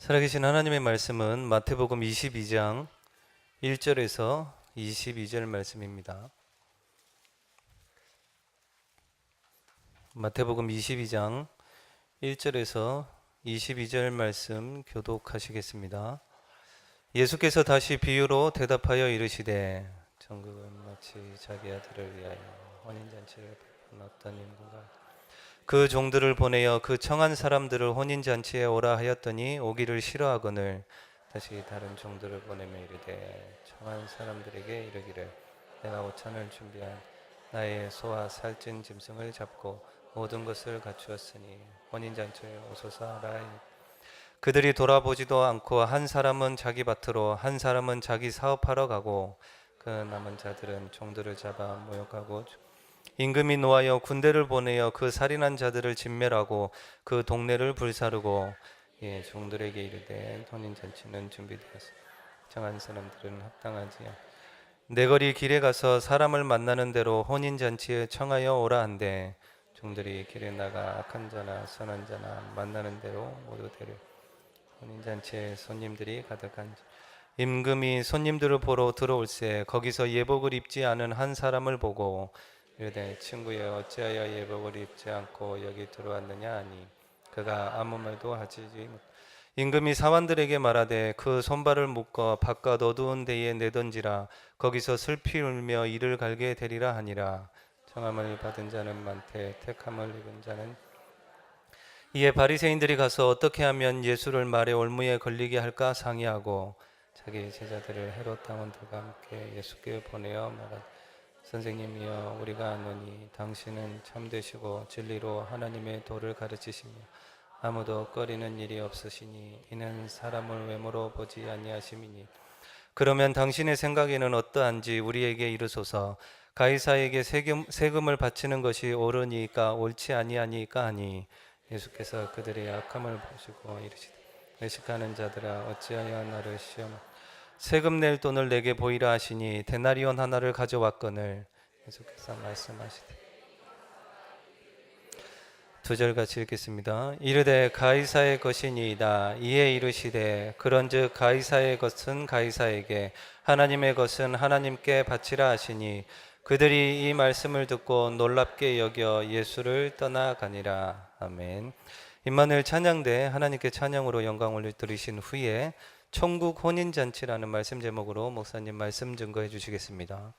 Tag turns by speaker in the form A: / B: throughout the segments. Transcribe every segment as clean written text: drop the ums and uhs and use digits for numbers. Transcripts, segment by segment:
A: 살아계신 하나님의 말씀은 마태복음 22장 1절에서 22절 말씀입니다. 마태복음 22장 1절에서 22절 말씀 교독하시겠습니다. 예수께서 다시 비유로 대답하여 이르시되 천국은 마치 자기 아들을 위하여 혼인잔치를 베푼 어떤 인구가 그 종들을 보내어 그 청한 사람들을 혼인잔치에 오라 하였더니 오기를 싫어하거늘 다시 다른 종들을 보내며 이르되 청한 사람들에게 이르기를 내가 오찬을 준비한 나의 소와 살찐 짐승을 잡고 모든 것을 갖추었으니 혼인잔치에 오소서 하라. 그들이 돌아보지도 않고 한 사람은 자기 밭으로 한 사람은 자기 사업하러 가고 그 남은 자들은 종들을 잡아 모욕하고 임금이 노하여 군대를 보내어 그 살인한 자들을 진멸하고 그 동네를 불사르고 종들에게 이르되 혼인잔치는 준비되었으니 청한 사람들은 합당하지요. 내거리 길에 가서 사람을 만나는 대로 혼인잔치에 청하여 오라 한대 종들이 길에 나가 악한 자나 선한 자나 만나는 대로 모두 데려 혼인잔치에 손님들이 가득한 임금이 손님들을 보러 들어올새 거기서 예복을 입지 않은 한 사람을 보고 이르되 친구여 어찌하여 예복을 입지 않고 여기 들어왔느냐 하니 그가 아무 말도 하지 못. 임금이 사환들에게 말하되 그 손발을 묶어 바깥 어두운 데에 내던지라 거기서 슬피 울며 이를 갈게 되리라 하니라. 청함을 받은 자는 많되 택함을 입은 자는. 이에 바리새인들이 가서 어떻게 하면 예수를 말의 올무에 걸리게 할까 상의하고 자기 제자들을 헤롯 당원들과 함께 예수께 보내어 말하되 선생님이여 우리가 아노니 당신은 참되시고 진리로 하나님의 도를 가르치시며 아무도 꺼리는 일이 없으시니 이는 사람을 외모로 보지 아니하심이니 그러면 당신의 생각에는 어떠한지 우리에게 이르소서. 가이사에게 세금을 바치는 것이 옳으니까 옳지 아니하니까 하니 예수께서 그들의 악함을 보시고 이르시되 외식하는 자들아 어찌하여 나를 시험 세금 낼 돈을 내게 보이라 하시니 데나리온 하나를 가져왔거늘 예수께서 말씀하시되 두 절 같이 읽겠습니다. 이르되 가이사의 것이니이다. 이에 이르시되 그런즉 가이사의 것은 가이사에게 하나님의 것은 하나님께 바치라 하시니 그들이 이 말씀을 듣고 놀랍게 여겨 예수를 떠나가니라. 아멘. 임마누엘 찬양대 하나님께 찬양으로 영광을 드리신 후에 천국 혼인잔치라는 말씀 제목으로 목사님 말씀 증거해 주시겠습니다.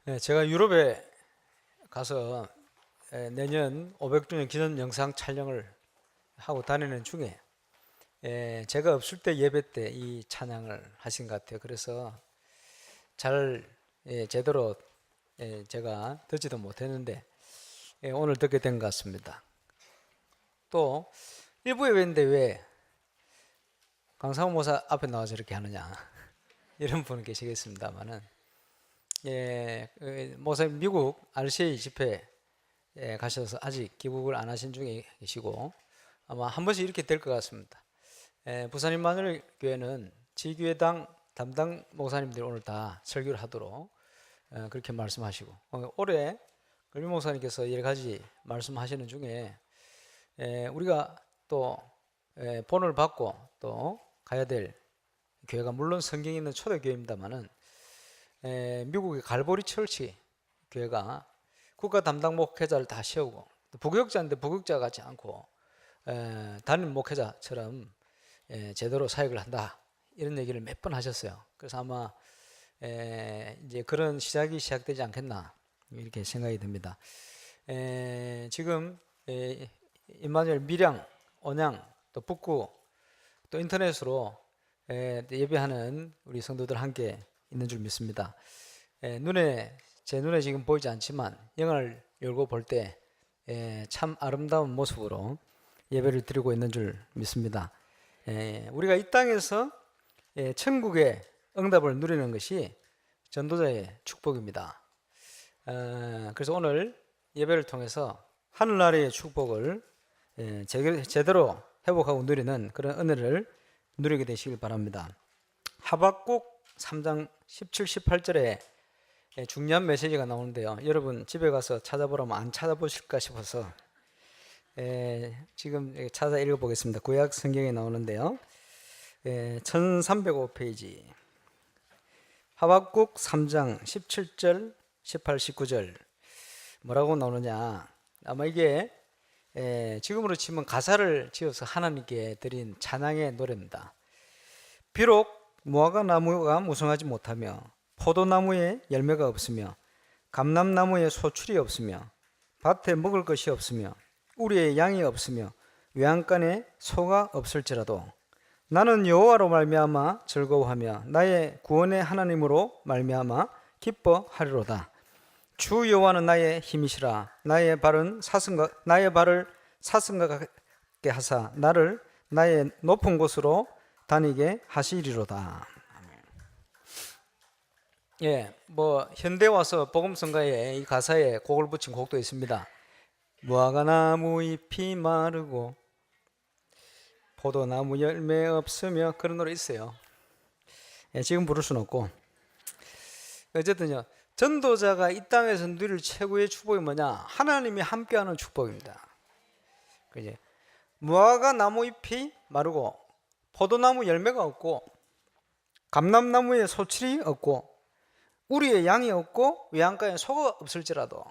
B: 제가 유럽에 가서 내년 500주년 기념 영상 촬영을 하고 다니는 중에 제가 없을 때 예배 때 이 찬양을 하신 것 같아요. 그래서 잘 제대로 제가 듣지도 못했는데 오늘 듣게 된 것 같습니다. 또 일부 예배인데 왜 강상우 목사 앞에 나와서 이렇게 하느냐 이런 분은 계시겠습니다만은 목사님 미국 RCA 집회 가셔서 아직 귀국을 안 하신 중에 계시고 아마 한 번씩 이렇게 될 것 같습니다. 부산 임마누엘 교회는 지교회당 담당 목사님들이 오늘 다 설교를 하도록 그렇게 말씀하시고 올해 걸비 목사님께서 여러 가지 말씀하시는 중에 우리가 또 본을 받고 또 가야 될 교회가 물론 성경에 있는 초대교회입니다만은 미국의 갈보리 철치 교회가 국가 담당 목회자를 다 세우고 부교육자인데 부교육자 같지 않고 담임 목회자처럼 제대로 사역을 한다 이런 얘기를 몇 번 하셨어요. 그래서 아마 이제 그런 시작이 시작되지 않겠나 이렇게 생각이 듭니다. 지금 임마누엘 밀양, 온양, 또 북구, 또 인터넷으로 예배하는 우리 성도들 함께 있는 줄 믿습니다. 제 눈에 지금 보이지 않지만 영을 열고 볼 때 참 아름다운 모습으로 예배를 드리고 있는 줄 믿습니다. 우리가 이 땅에서 천국의 응답을 누리는 것이 전도자의 축복입니다. 그래서 오늘 예배를 통해서 하늘나라의 축복을 제대로 회복하고 누리는 그런 은혜를 누리게 되시길 바랍니다. 하박국 3장 17, 18절에 중요한 메시지가 나오는데요. 여러분 집에 가서 찾아보라면 안 찾아보실까 싶어서 지금 찾아 읽어보겠습니다. 구약 성경에 나오는데요. 1305페이지 하박국 3장 17절 18, 19절 뭐라고 나오느냐, 아마 이게 지금으로 치면 가사를 지어서 하나님께 드린 찬양의 노래입니다. 비록 무화과 나무가 무성하지 못하며 포도나무에 열매가 없으며 감람나무에 소출이 없으며 밭에 먹을 것이 없으며 우리의 양이 없으며 외양간에 소가 없을지라도 나는 여호와로 말미암아 즐거워하며 나의 구원의 하나님으로 말미암아 기뻐하리로다. 주 여호와는 나의 힘이시라. 나의 발을 사슴과 같게 하사 나를 나의 높은 곳으로 다니게 하시리로다. 현대 와서 복음성가에 이 가사에 곡을 붙인 곡도 있습니다. 무화과 나무 잎이 마르고 포도나무 열매 없으며 그런 노래 있어요. 지금 부를 수는 없고 어쨌든요, 전도자가 이 땅에서 누릴 최고의 축복이 뭐냐? 하나님이 함께하는 축복입니다. 그지? 무화과 나무 잎이 마르고 포도나무 열매가 없고 감람나무에 소출이 없고 우리의 양이 없고 외양간에 소가 없을지라도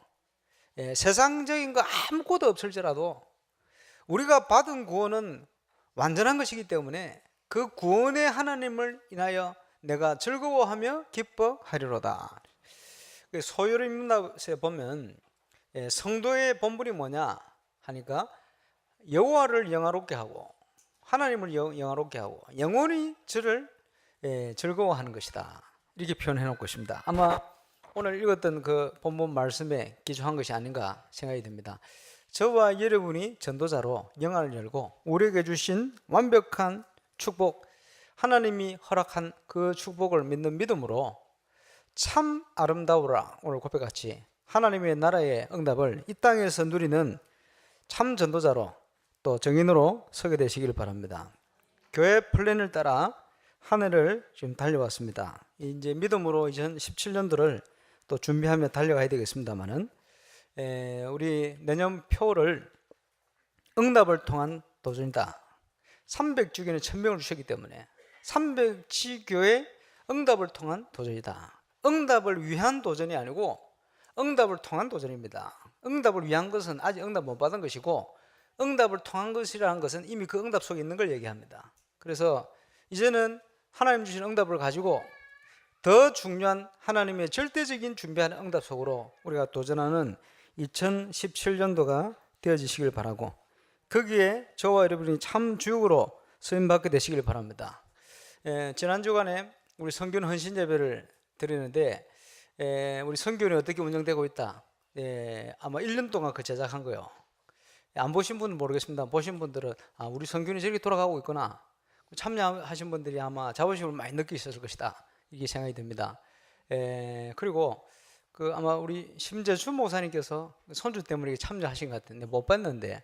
B: 세상적인 거 아무것도 없을지라도 우리가 받은 구원은 완전한 것이기 때문에 그 구원의 하나님을 인하여 내가 즐거워하며 기뻐하리로다. 소요림문답에 보면 성도의 본분이 뭐냐 하니까 여호와를 영화롭게 하고 하나님을 영화롭게 하고 영원히 저를 즐거워하는 것이다, 이렇게 표현해 놓고 있습니다. 아마 오늘 읽었던 그 본문 말씀에 기초한 것이 아닌가 생각이 듭니다. 저와 여러분이 전도자로 영안을 열고 우리에게 주신 완벽한 축복, 하나님이 허락한 그 축복을 믿는 믿음으로 참 아름다우라 오늘 고백같이 하나님의 나라의 응답을 이 땅에서 누리는 참 전도자로 또 정인으로 서게 되시길 바랍니다. 교회 플랜을 따라 한 해를 지금 달려왔습니다. 이제 믿음으로 2017년도를 또 준비하며 달려가야 되겠습니다만은 우리 내년 표를 응답을 통한 도전이다. 300주기는 1000명을 주셨기 때문에 300지교의 응답을 통한 도전이다. 응답을 위한 도전이 아니고 응답을 통한 도전입니다. 응답을 위한 것은 아직 응답 못 받은 것이고 응답을 통한 것이라는 것은 이미 그 응답 속에 있는 걸 얘기합니다. 그래서 이제는 하나님 주신 응답을 가지고 더 중요한 하나님의 절대적인 준비하는 응답 속으로 우리가 도전하는 2017년도가 되어지시길 바라고, 거기에 저와 여러분이 참 주역으로 쓰임받게 되시길 바랍니다. 지난 주간에 우리 성균 헌신 예배를 드리는데, 우리 성균이 어떻게 운영되고 있다, 아마 1년 동안 그 제작한 거예요. 안 보신 분은 모르겠습니다. 보신 분들은 우리 성균이 저렇게 돌아가고 있구나, 참여하신 분들이 아마 자부심을 많이 느끼셨을 것이다, 이게 생각이 듭니다. 그리고 아마 우리 심재주 목사님께서 손주 때문에 참여하신 것 같은데 못 봤는데,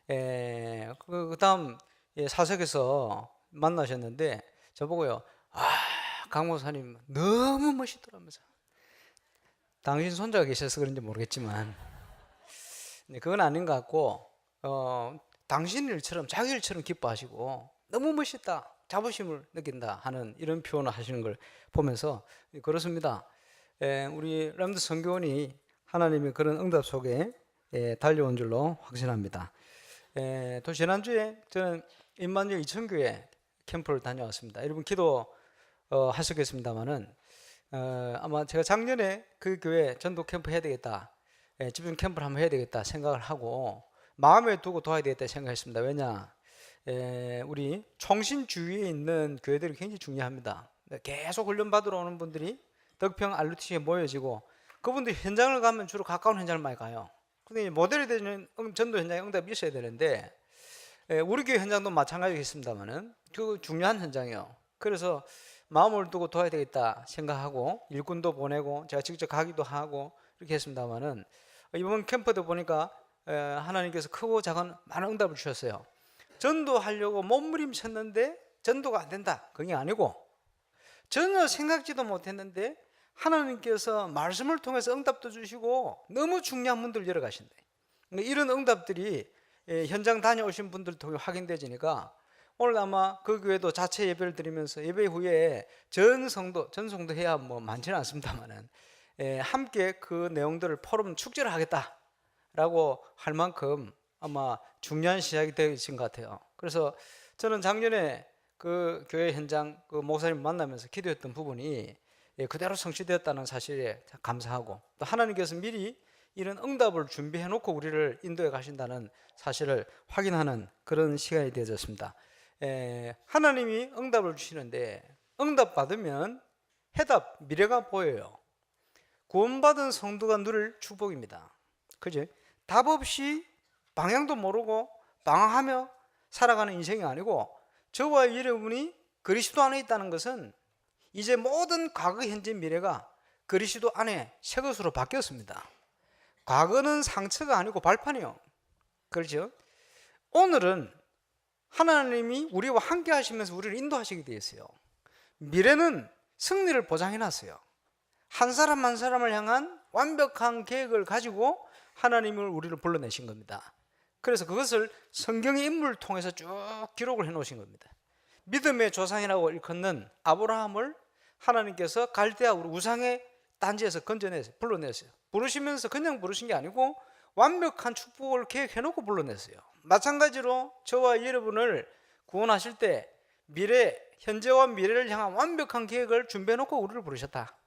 B: 그 다음 사석에서 만나셨는데 저보고요, 강 목사님 너무 멋있더라면서. 당신 손자가 계셔서 그런지 모르겠지만 그건 아닌 것 같고, 당신 일처럼 자기 일처럼 기뻐하시고 너무 멋있다, 자부심을 느낀다 하는 이런 표현을 하시는 걸 보면서 그렇습니다. 우리 람드 선교원이 하나님의 그런 응답 속에 달려온 줄로 확신합니다. 또 지난주에 저는 임마누엘 이천교회 캠프를 다녀왔습니다. 여러분 기도 하셨겠습니다만은 아마 제가 작년에 그 교회 전도 캠프 해야 되겠다, 집중 캠프를 한번 해야 되겠다 생각을 하고 마음에 두고 도와야 되겠다 생각했습니다. 왜냐, 우리 총신 주위에 있는 교회들이 굉장히 중요합니다. 계속 훈련 받으러 오는 분들이 덕평 RUTC에 모여지고, 그분들이 현장을 가면 주로 가까운 현장을 많이 가요. 근데 모델이 되는 전도 현장에 응답이 있어야 되는데, 우리 교회 현장도 마찬가지겠습니다만은 그 중요한 현장이요. 그래서 마음을 두고 도와야 되겠다 생각하고 일꾼도 보내고 제가 직접 가기도 하고 이렇게 했습니다만은, 이번 캠프도 보니까 하나님께서 크고 작은 많은 응답을 주셨어요. 전도하려고 몸부림쳤는데 전도가 안 된다, 그게 아니고 전혀 생각지도 못했는데 하나님께서 말씀을 통해서 응답도 주시고 너무 중요한 문들을 열어가신다. 이런 응답들이 현장 다녀오신 분들 통해 확인되지니까 오늘 아마 그 교회도 자체 예배를 드리면서 예배 후에 전성도 해야 뭐 많지는 않습니다만은 함께 그 내용들을 포럼 축제를 하겠다라고 할 만큼 아마 중요한 시작이 되신 것 같아요. 그래서 저는 작년에 그 교회 현장 그 목사님 만나면서 기도했던 부분이 그대로 성취되었다는 사실에 감사하고, 또 하나님께서 미리 이런 응답을 준비해 놓고 우리를 인도해 가신다는 사실을 확인하는 그런 시간이 되어졌습니다. 하나님이 응답을 주시는데 응답 받으면 해답, 미래가 보여요. 구원받은 성도가 누릴 축복입니다. 그죠? 답 없이 방향도 모르고 방황하며 살아가는 인생이 아니고, 저와 여러분이 그리스도 안에 있다는 것은 이제 모든 과거, 현재, 미래가 그리스도 안에 새 것으로 바뀌었습니다. 과거는 상처가 아니고 발판이요. 그렇죠? 오늘은 하나님이 우리와 함께 하시면서 우리를 인도하시게 되어 있어요. 미래는 승리를 보장해 놨어요. 한 사람 한 사람을 향한 완벽한 계획을 가지고 하나님을 우리를 불러내신 겁니다. 그래서 그것을 성경의 인물을 통해서 쭉 기록을 해 놓으신 겁니다. 믿음의 조상이라고 일컫는 아브라함을 하나님께서 갈대아 우상의 단지에서 건져내서 불러냈어요. 부르시면서 그냥 부르신 게 아니고 완벽한 축복을 계획해 놓고 불러냈어요. 마찬가지로 저와 여러분을 구원하실 때 현재와 미래를 향한 완벽한 계획을 준비해 놓고 우리를 부르셨다.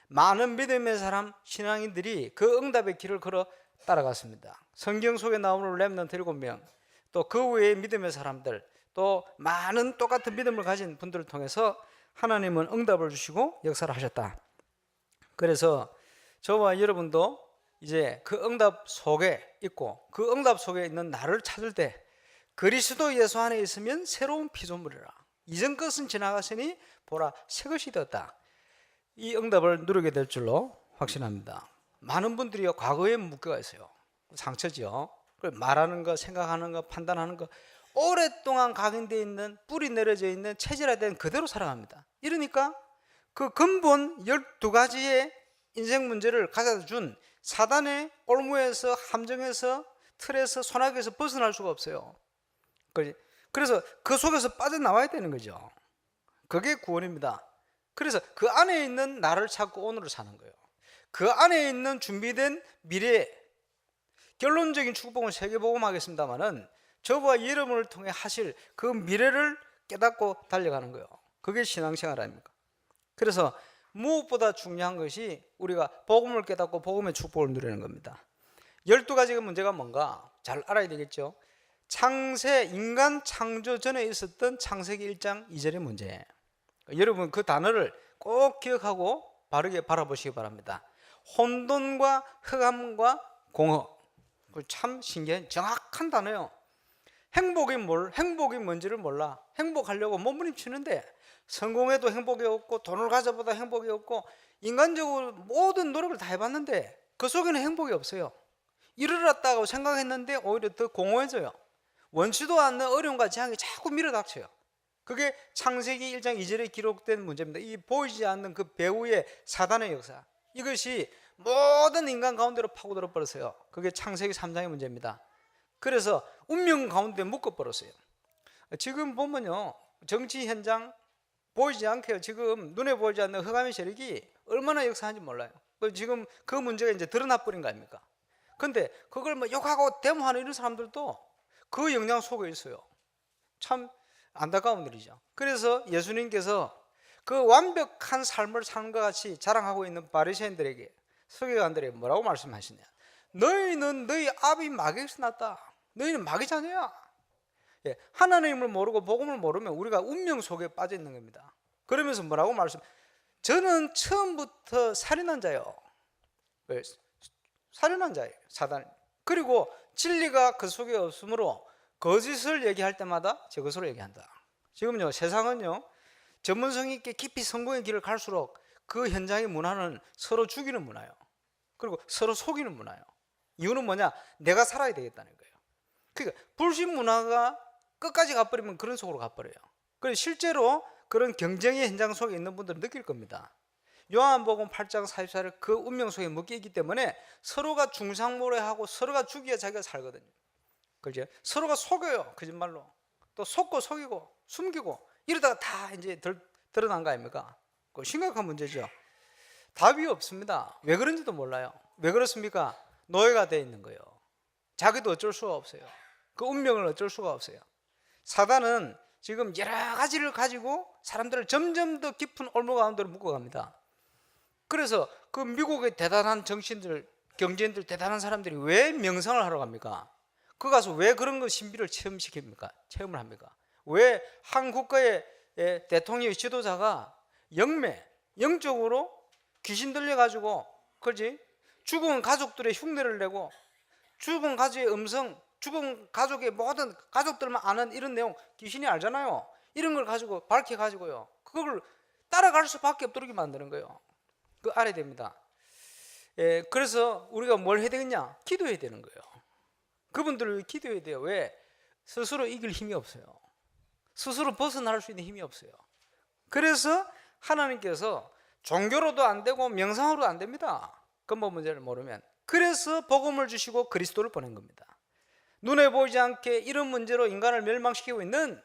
B: 많은 믿음의 사람, 신앙인들이 그 응답의 길을 걸어 따라갔습니다. 성경 속에 나오는 렘넌트 7명, 또 그 외의 믿음의 사람들, 또 많은 똑같은 믿음을 가진 분들을 통해서 하나님은 응답을 주시고 역사를 하셨다. 그래서 저와 여러분도 이제 그 응답 속에 있고, 그 응답 속에 있는 나를 찾을 때 그리스도 예수 안에 있으면 새로운 피조물이라, 이전 것은 지나갔으니 보라 새 것이 되었다. 이 응답을 누리게 될 줄로 확신합니다. 많은 분들이 과거에 묶여 있어요. 상처죠. 말하는 거, 생각하는 거, 판단하는 거, 오랫동안 각인되어 있는, 뿌리 내려져 있는, 체질화된 그대로 살아갑니다. 이러니까 그 근본 12가지의 인생 문제를 가져다 준 사단의 올무에서, 함정에서, 틀에서, 손아귀에서 벗어날 수가 없어요. 그래서 그 속에서 빠져나와야 되는 거죠. 그게 구원입니다. 그래서 그 안에 있는 나를 찾고 오늘을 사는 거예요. 그 안에 있는 준비된 미래, 결론적인 축복은 세계복음하겠습니다만은 저와 여러분을 통해 하실 그 미래를 깨닫고 달려가는 거예요. 그게 신앙생활 아닙니까? 그래서 무엇보다 중요한 것이 우리가 복음을 깨닫고 복음의 축복을 누리는 겁니다. 12가지가 문제가 뭔가 잘 알아야 되겠죠. 창세, 인간 창조 전에 있었던 창세기 1장 2절의 문제예요. 여러분 그 단어를 꼭 기억하고 바르게 바라보시기 바랍니다. 혼돈과 흑암과 공허. 참 신기한 정확한 단어예요. 행복이 뭔지를 몰라. 행복하려고 몸부림치는데 성공해도 행복이 없고 돈을 가져보다 행복이 없고 인간적으로 모든 노력을 다 해봤는데 그 속에는 행복이 없어요. 이르렀다고 생각했는데 오히려 더 공허해져요. 원치도 않는 어려움과 재앙이 자꾸 밀어닥쳐요. 그게 창세기 1장 2절에 기록된 문제입니다. 이 보이지 않는 그 배후의 사단의 역사, 이것이 모든 인간 가운데로 파고들어 버렸어요. 그게 창세기 3장의 문제입니다. 그래서 운명 가운데 묶어버렸어요. 지금 보면요, 정치 현장 보이지 않게요. 지금 눈에 보이지 않는 흑암의 세력이 얼마나 역사하는지 몰라요. 지금 그 문제가 이제 드러나 버린 거 아닙니까? 근데 그걸 뭐 욕하고 데모하는 이런 사람들도 그 영향 속에 있어요. 참 안타까운 일이죠. 그래서 예수님께서 그 완벽한 삶을 사는 것 같이 자랑하고 있는 바리새인들에게, 서기관들에게 뭐라고 말씀하시냐? 너희는 너희 아비 마귀에서 났다. 너희는 마귀 자녀야. 예, 하나님을 모르고 복음을 모르면 우리가 운명 속에 빠져 있는 겁니다. 그러면서 뭐라고 저는 처음부터 살인한 자요. 살인한 자예요, 사단. 그리고 진리가 그 속에 없으므로 거짓을 얘기할 때마다 제 것으로 얘기한다. 지금요, 세상은요, 전문성 있게 깊이 성공의 길을 갈수록 그 현장의 문화는 서로 죽이는 문화예요. 그리고 서로 속이는 문화예요. 이유는 뭐냐? 내가 살아야 되겠다는 거예요. 그러니까 불신 문화가 끝까지 가버리면 그런 속으로 가버려요. 그래서 실제로 그런 경쟁의 현장 속에 있는 분들은 느낄 겁니다. 요한복음 8장 44를 그 운명 속에 묶여 있기 때문에 서로가 중상모래하고 서로가 죽여야 자기가 살거든요. 그렇죠? 서로가 속여요, 거짓말로. 또 속고 속이고 숨기고 이러다가 다 이제 드러난 거 아닙니까? 그 심각한 문제죠. 답이 없습니다. 왜 그런지도 몰라요. 왜 그렇습니까? 노예가 돼 있는 거예요. 자기도 어쩔 수가 없어요. 그 운명을 어쩔 수가 없어요. 사단은 지금 여러 가지를 가지고 사람들을 점점 더 깊은 올무 가운데로 묶어갑니다. 그래서 그 미국의 대단한 정신들, 경제인들, 대단한 사람들이 왜 명상을 하러 갑니까? 그 가서 왜 그런 거 신비를 체험을 합니까? 왜 한 국가의 대통령의 지도자가 영적으로 귀신 들려가지고, 그렇지? 죽은 가족들의 흉내를 내고, 죽은 가족의 음성, 죽은 가족의 모든 가족들만 아는 이런 내용, 귀신이 알잖아요. 이런 걸 가지고 밝혀가지고요, 그걸 따라갈 수밖에 없도록 만드는 거예요. 그거 알아야 됩니다. 그래서 우리가 뭘 해야 되겠냐? 기도해야 되는 거예요. 그분들을 위해 기도해야 돼요. 왜? 스스로 이길 힘이 없어요. 스스로 벗어날 수 있는 힘이 없어요. 그래서 하나님께서 종교로도 안 되고 명상으로도 안 됩니다. 근본 문제를 모르면. 그래서 복음을 주시고 그리스도를 보낸 겁니다. 눈에 보이지 않게 이런 문제로 인간을 멸망시키고 있는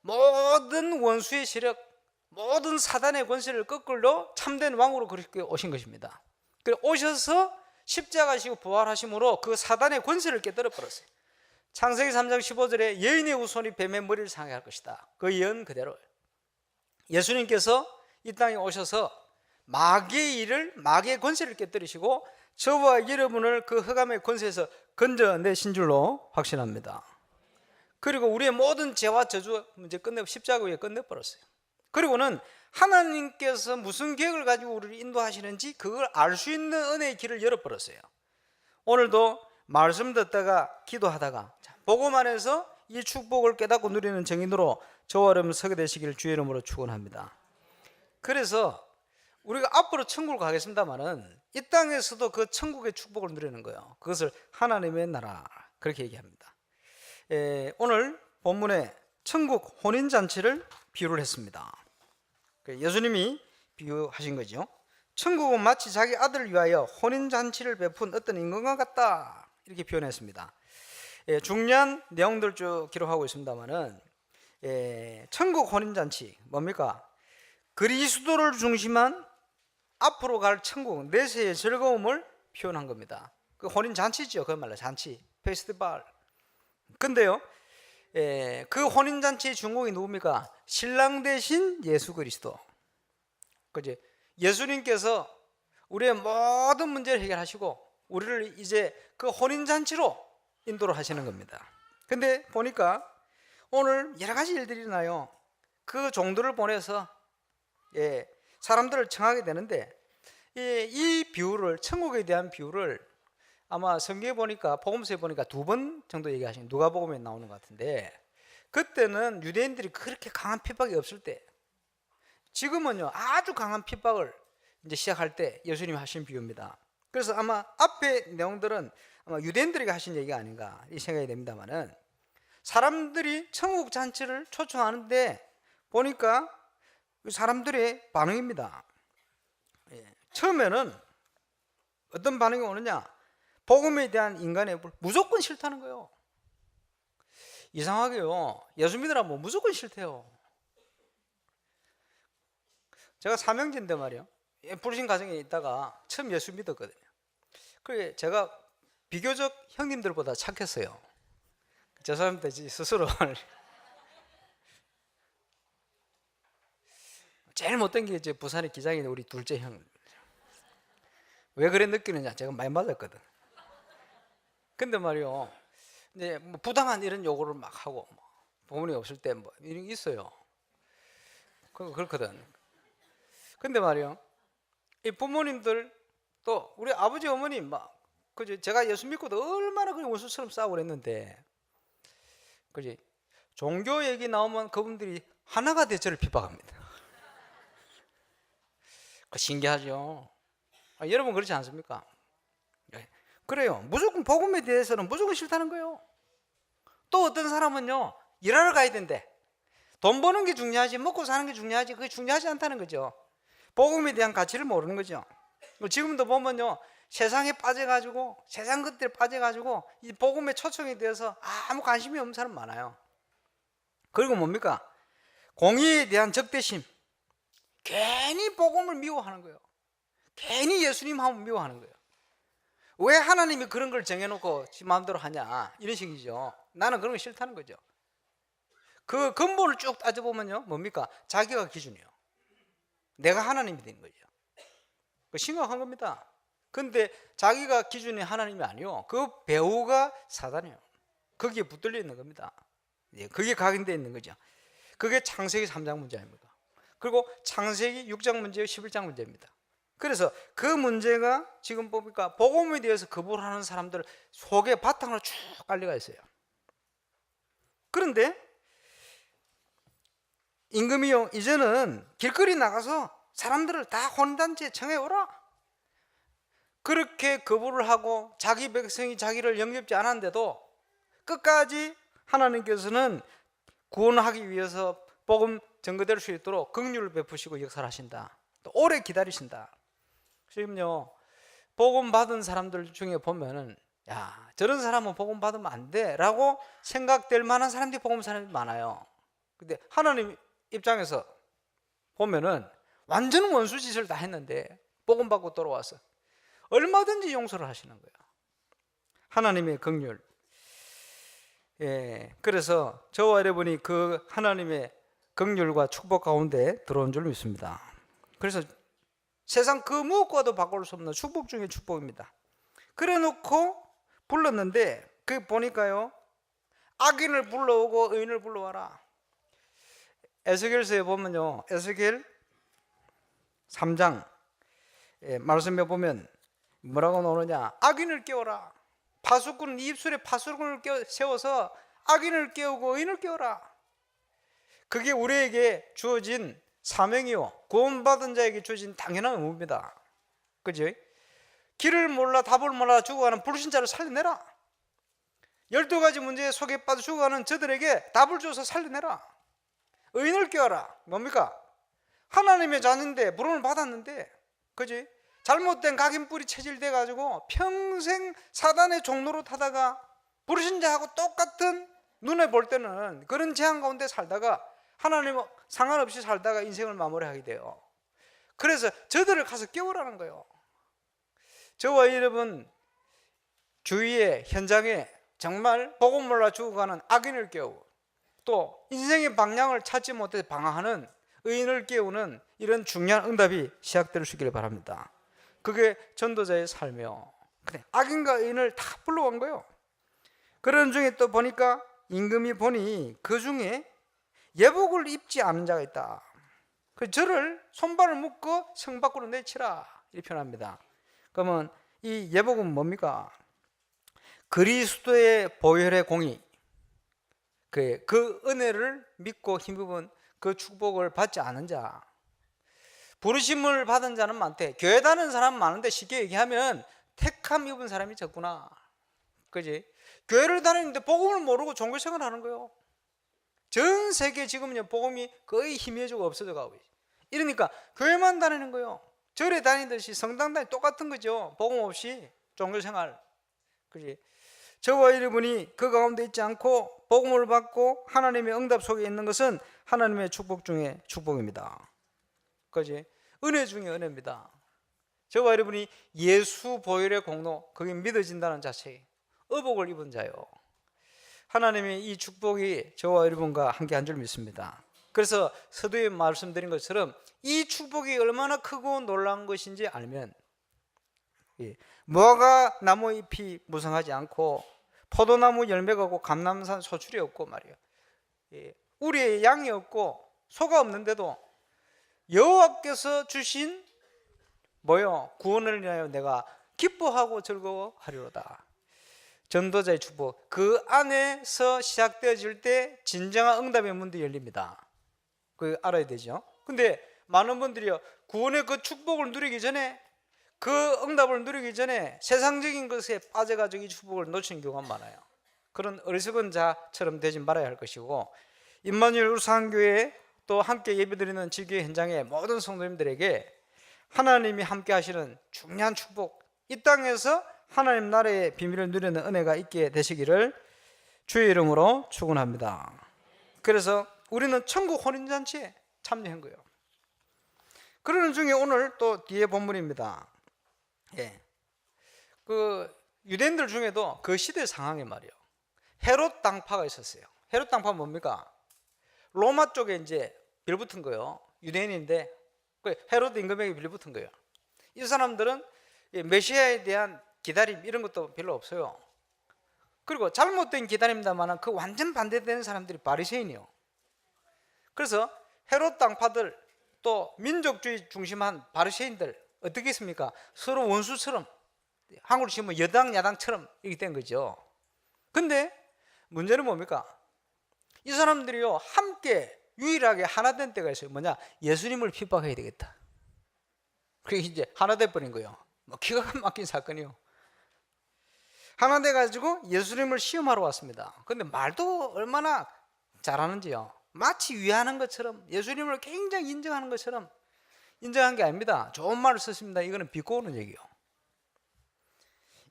B: 모든 원수의 세력, 모든 사단의 권세를 거꾸로 참된 왕으로 그렇게 오신 것입니다. 그래서 오셔서 십자가시고 부활하심으로 그 사단의 권세를 깨뜨려 버렸어요. 창세기 3장 15절에 여인의 후손이 뱀의 머리를 상하게 할 것이다. 그 예언 그대로 예수님께서 이 땅에 오셔서 마귀의 권세를 깨뜨리시고 저와 여러분을 그 흑암의 권세에서 건져내신 줄로 확신합니다. 그리고 우리의 모든 죄와 저주 문제 십자가 위에 끝내버렸어요. 그리고는 하나님께서 무슨 계획을 가지고 우리를 인도하시는지 그걸 알 수 있는 은혜의 길을 열어버렸어요. 오늘도 말씀 듣다가 기도하다가 복음 안에서 이 축복을 깨닫고 누리는 정인으로 저와 여러분 서게 되시기를 주의 이름으로 축원합니다. 그래서 우리가 앞으로 천국을 가겠습니다마는 이 땅에서도 그 천국의 축복을 누리는 거예요. 그것을 하나님의 나라 그렇게 얘기합니다. 오늘 본문에 천국 혼인잔치를 비유를 했습니다. 예수님이 비유하신 거죠. 천국은 마치 자기 아들을 위하여 혼인잔치를 베푼 어떤 임금과 같다 이렇게 표현했습니다. 중요한 내용들 쭉 기록하고 있습니다만은 천국 혼인잔치 뭡니까? 그리스도를 중심한 앞으로 갈 천국 내세의 즐거움을 표현한 겁니다. 그 혼인잔치죠. 그말로 잔치, 페스티벌. 근데요, 그 혼인잔치의 주인공이 누굽니까? 신랑 대신 예수 그리스도. 그지? 예수님께서 우리의 모든 문제를 해결하시고 우리를 이제 그 혼인잔치로 인도를 하시는 겁니다. 근데 보니까 오늘 여러 가지 일들이 일어나요. 그 종들을 보내서 사람들을 청하게 되는데 이 비유를, 천국에 대한 비유를 아마 성경에 보니까, 복음서에 보니까 2번 정도 얘기하시는, 누가복음에 나오는 것 같은데, 그때는 유대인들이 그렇게 강한 핍박이 없을 때, 지금은요 아주 강한 핍박을 이제 시작할 때 예수님이 하신 비유입니다. 그래서 아마 앞에 내용들은 아마 유대인들에게 하신 얘기가 아닌가 이 생각이 됩니다만은, 사람들이 천국 잔치를 초청하는데 보니까 사람들의 반응입니다. 처음에는 어떤 반응이 오느냐, 복음에 대한 인간의 무조건 싫다는 거예요. 이상하게요, 예수 믿으라 뭐 무조건 싫대요. 제가 삼형제인데 말이요, 부르신 가정에 있다가 처음 예수 믿었거든요. 그래 제가 비교적 형님들보다 착했어요. 죄송합니다, 스스로. 제일 못된 게 이제 부산의 기장인 우리 둘째 형. 왜 그래 느끼느냐, 제가 많이 맞았거든. 근데 말이요, 이제 뭐 부당한 이런 요구를 막 하고, 부모님 없을 때 뭐 이런 게 있어요. 그렇거든. 근데 말이요, 이 부모님들 또 우리 아버지 어머님 막, 그지, 제가 예수 믿고도 얼마나 그냥 원수처럼 싸우고 그랬는데, 그지, 종교 얘기 나오면 그분들이 하나가 저를 핍박합니다. 그 신기하죠. 여러분 그렇지 않습니까? 그래요. 무조건 복음에 대해서는 무조건 싫다는 거예요. 또 어떤 사람은요, 일하러 가야 된대. 돈 버는 게 중요하지, 먹고 사는 게 중요하지, 그게 중요하지 않다는 거죠. 복음에 대한 가치를 모르는 거죠. 지금도 보면요, 세상에 빠져가지고, 세상 것들에 빠져가지고 이 복음에 초청이 되어서 아무 관심이 없는 사람 많아요. 그리고 뭡니까? 공의에 대한 적대심. 괜히 복음을 미워하는 거예요. 괜히 예수님 하면 미워하는 거예요. 왜 하나님이 그런 걸 정해놓고 지 마음대로 하냐, 이런 식이죠. 나는 그런 거 싫다는 거죠. 그 근본을 쭉 따져보면요, 뭡니까? 자기가 기준이에요. 내가 하나님이 된 거죠. 심각한 겁니다. 근데 자기가 기준이 하나님이 아니요, 그 배우가 사단이에요. 거기에 붙들려 있는 겁니다. 그게 각인되어 있는 거죠. 그게 창세기 3장 문제 아닙니까? 그리고 창세기 6장 문제요, 11장 문제입니다. 그래서 그 문제가 지금 보니까 복음에 대해서 거부하는 사람들 속에 바탕으로 쭉 깔려가 있어요. 그런데 임금이요, 이제는 길거리 나가서 사람들을 다 혼단체에 청해오라. 그렇게 거부를 하고 자기 백성이 자기를 영접지 않았는데도 끝까지 하나님께서는 구원하기 위해서 복음 전거될 수 있도록 긍휼을 베푸시고 역사를 하신다. 또 오래 기다리신다. 지금요, 복음 받은 사람들 중에 보면은, 야, 저런 사람은 복음 받으면 안 돼 라고 생각될 만한 사람들이 복음 사람이 많아요. 근데 하나님 입장에서 보면은 완전 원수 짓을 다 했는데 복음 받고 돌아와서 얼마든지 용서를 하시는 거예요. 하나님의 긍휼. 그래서 저와 여러분이 그 하나님의 긍휼과 축복 가운데 들어온 줄 믿습니다. 그래서 세상 그 무엇과도 바꿀 수 없는 축복 중에 축복입니다. 그래 놓고 불렀는데, 그 보니까요, 악인을 불러오고 의인을 불러와라. 에스겔서에 보면요, 에스겔 3장 말씀에 보면 뭐라고 나오느냐, 악인을 깨워라. 파수꾼은 입술에 파수꾼을 세워서 악인을 깨우고 의인을 깨워라. 그게 우리에게 주어진 사명이요, 구원받은 자에게 주어진 당연한 의무입니다. 그죠? 길을 몰라 답을 몰라 죽어가는 불신자를 살려내라. 12가지 문제에 속에 빠져 죽어가는 저들에게 답을 줘서 살려내라. 의인을 깨워라. 뭡니까? 하나님의 자녀인데, 부름을 받았는데, 그지? 잘못된 각인뿔이 체질돼 가지고 평생 사단의 종로로 타다가 불신자하고 똑같은, 눈에 볼 때는 그런 재앙 가운데 살다가 하나님 상관없이 살다가 인생을 마무리하게 돼요. 그래서 저들을 가서 깨우라는 거예요. 저와 여러분 주위에, 현장에 정말 복음 몰라 죽어가는 악인을 깨우고, 또 인생의 방향을 찾지 못해 방황하는 의인을 깨우는 이런 중요한 응답이 시작될 수 있기를 바랍니다. 그게 전도자의 삶이요. 근데 악인과 의인을 다 불러온 거예요. 그런 중에 또 보니까 임금이 보니 그 중에 예복을 입지 않은 자가 있다. 그 저를 손발을 묶어 성 밖으로 내치라 이렇게 표현합니다. 그러면 이 예복은 뭡니까? 그리스도의 보혈의 공의, 그 은혜를 믿고 힘입은 그 축복을 받지 않은 자, 부르심을 받은 자는 많대. 교회 다니는 사람 많은데 쉽게 얘기하면 택함 입은 사람이 적구나. 그지? 교회를 다니는데 복음을 모르고 종교생활 하는 거예요. 전 세계 지금은요 복음이 거의 희미해지고 없어져 가고 있어요. 이러니까 교회만 다니는 거예요. 절에 다니듯이 성당 다니 똑같은 거죠. 복음 없이 종교생활. 그지? 저와 여러분이 그 가운데 있지 않고 복음을 받고 하나님의 응답 속에 있는 것은 하나님의 축복 중에 축복입니다. 그지? 은혜 중에 은혜입니다. 저와 여러분이 예수 보혈의 공로, 그게 믿어진다는 자체, 의복을 입은 자요. 하나님의 이 축복이 저와 여러분과 함께 한 줄 믿습니다. 그래서 서두에 말씀드린 것처럼 이 축복이 얼마나 크고 놀라운 것인지 알면, 무화과 나무 잎이 무성하지 않고 포도나무 열매가 없고 감람산 소출이 없고 말이에요. 우리의 양이 없고 소가 없는데도 여호와께서 주신 구원을 위하여 내가 기뻐하고 즐거워하리로다. 전도자의 축복, 그 안에서 시작되어질 때 진정한 응답의 문도 열립니다. 그거 알아야 되죠. 근데 많은 분들이요 구원의 그 축복을 누리기 전에, 그 응답을 누리기 전에 세상적인 것에 빠져가지고 이 축복을 놓치는 경우가 많아요. 그런 어리석은 자처럼 되지 말아야 할 것이고, 임마누엘 울산교회 또 함께 예배드리는 지교회 현장의 모든 성도님들에게 하나님이 함께 하시는 중요한 축복, 이 땅에서 하나님 나라의 비밀을 누리는 은혜가 있게 되시기를 주의 이름으로 축원합니다. 그래서 우리는 천국 혼인잔치에 참여한 거예요. 그러는 중에 오늘 또 뒤에 본문입니다. 그 유대인들 중에도 그 시대 상황에 말이에요, 헤롯 당파가 있었어요. 헤롯 당파 뭡니까? 로마 쪽에 이제 빌붙은 거예요. 유대인인데 그 헤롯 임금에게 빌붙은 거예요. 이 사람들은 메시아에 대한 기다림 이런 것도 별로 없어요. 그리고 잘못된 기다림다만 그 완전 반대되는 사람들이 바리새인이요. 그래서 헤롯 당파들 또 민족주의 중심한 바리새인들 어떻게 했습니까? 서로 원수처럼, 한국으로 치면 여당 야당처럼 이렇게 된 거죠. 근데 문제는 뭡니까? 이 사람들이요 함께 유일하게 하나 된 때가 있어요. 뭐냐? 예수님을 핍박해야 되겠다. 그게 이제 하나 돼 버린 거예요. 기가 막힌 사건이요. 하나 돼 가지고 예수님을 시험하러 왔습니다. 근데 말도 얼마나 잘하는지요. 마치 위하는 것처럼, 예수님을 굉장히 인정하는 것처럼 인정한 게 아닙니다. 좋은 말을 썼습니다. 이거는 비꼬는 얘기요.